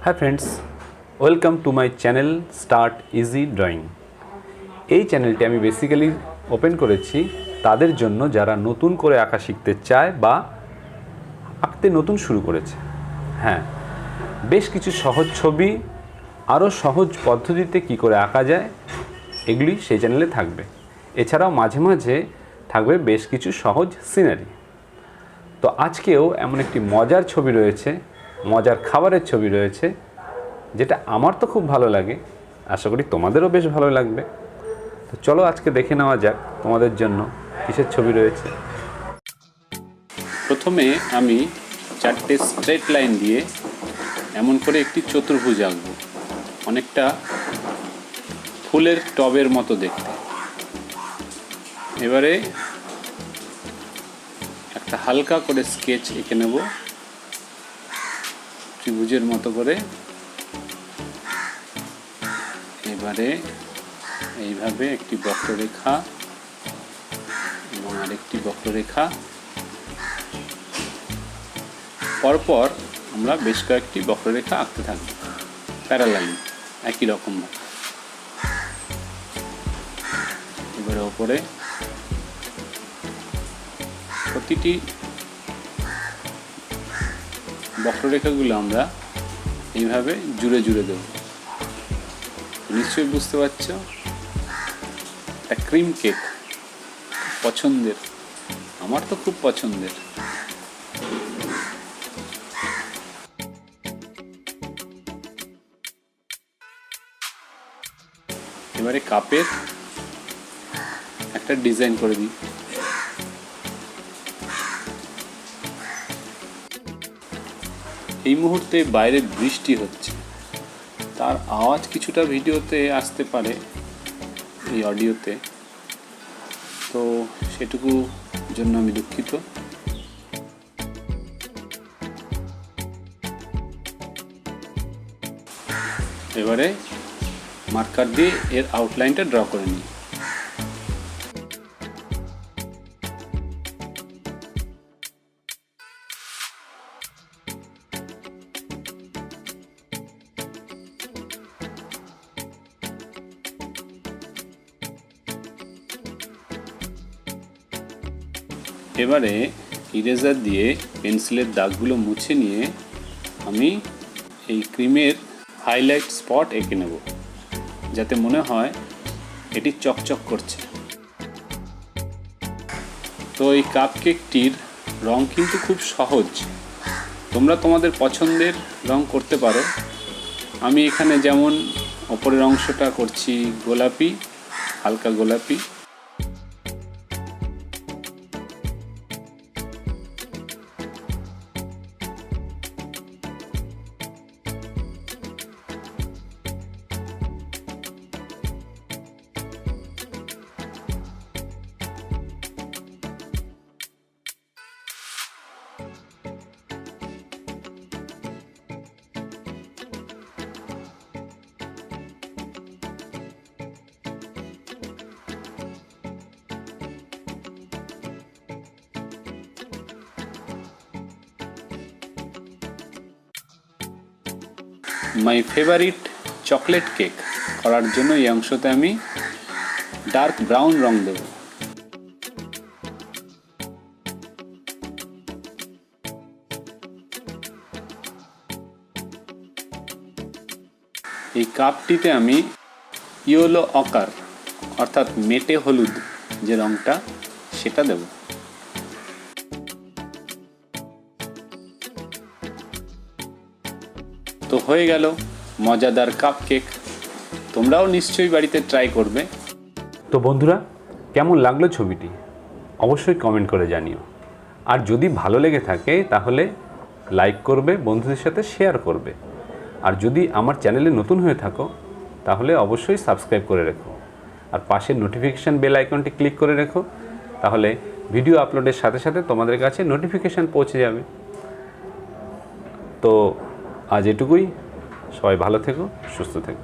Hi friends, welcome to my channel start easy drawing. এই চ্যানেলটি আমি বেসিক্যালি ওপেন করেছি তাদের জন্য যারা নতুন করে আঁকা শিখতে চায় বা আঁকতে নতুন শুরু করেছে। হ্যাঁ, বেশ কিছু সহজ ছবি আরও সহজ পদ্ধতিতে কি করে আঁকা যায় এগুলি সেই চ্যানেলে থাকবে। এছাড়াও মাঝে মাঝে থাকবে বেশ কিছু সহজ সিনারি। তো আজকেও এমন একটি মজার ছবি রয়েছে, মজার খাবারের ছবি রয়েছে, যেটা আমার তো খুব ভালো লাগে, আশা করি তোমাদেরও বেশ ভালো লাগবে। তো চলো আজকে দেখে নেওয়া যাক তোমাদের জন্য কিসের ছবি রয়েছে। প্রথমে আমি 4টে স্ট্রেট লাইন দিয়ে এমন করে একটি চতুর্ভুজ আঁকবো, অনেকটা ফুলের টবের মতো দেখতে। এবারে একটা হালকা করে স্কেচ এঁকে নেব ত্রিভুজের মতো করে। এবারে এইভাবে একটি বক্ররেখা এবং আরেকটি বক্ররেখা, পরপর আমরা বেশ কয়েকটি বক্ররেখা আঁকতে থাকব প্যারালাইন একই রকম। এবারে ওপরে প্রতিটি বক্ররেখাগুলো আমরা এইভাবে জুড়ে জুড়ে দেব। নিশ্চয়ই বুঝতে পারছো, একটা ক্রিম কেক পছন্দের, আমার তো খুব পছন্দের। এবারে কাপের একটা ডিজাইন করে দিই। এই মুহূর্তে বাইরে বৃষ্টি হচ্ছে, তার আওয়াজ কিছুটা ভিডিওতে আসতে পারে, এই অডিওতে, তো সেটুকু জন্য আমি দুঃখিত। এবারে মার্কার দিয়ে এর আউটলাইনটা ড্র করে নিই। এবারে ইরেজার দিয়ে পেন্সিলের দাগগুলো মুছে নিয়ে আমি এই ক্রিমের হাইলাইট স্পট এঁকে নেব, যাতে মনে হয় এটি চকচক করছে। তো এই কাপকেকটির রং কিন্তু খুব সহজ, তোমরা তোমাদের পছন্দের রং করতে পারো। আমি এখানে যেমন ওপরের অংশটা করছি গোলাপি, হালকা গোলাপি। মাই ফেভারিট চকলেট কেক করার জন্য এই অংশতে আমি ডার্ক ব্রাউন রং দেব। এই কাপটিতে আমি ইয়েলো অকার অর্থাৎ মেটে হলুদ যে রংটা, সেটা দেব। তো হয়ে গেল মজাদার কাপ কেক। তোমরাও নিশ্চয়ই বাড়িতে ট্রাই করবে। তো বন্ধুরা, কেমন লাগলো ছবিটি অবশ্যই কমেন্ট করে জানিও। আর যদি ভালো লেগে থাকে তাহলে লাইক করবে, বন্ধুদের সাথে শেয়ার করবে। আর যদি আমার চ্যানেলে নতুন হয়ে থাকো তাহলে অবশ্যই সাবস্ক্রাইব করে রেখো, আর পাশের নোটিফিকেশান বেল আইকনটি ক্লিক করে রেখো, তাহলে ভিডিও আপলোডের সাথে সাথে তোমাদের কাছে নোটিফিকেশান পৌঁছে যাবে। তো আজ এটুকুই, সবাই ভালো থেকো, সুস্থ থেকো।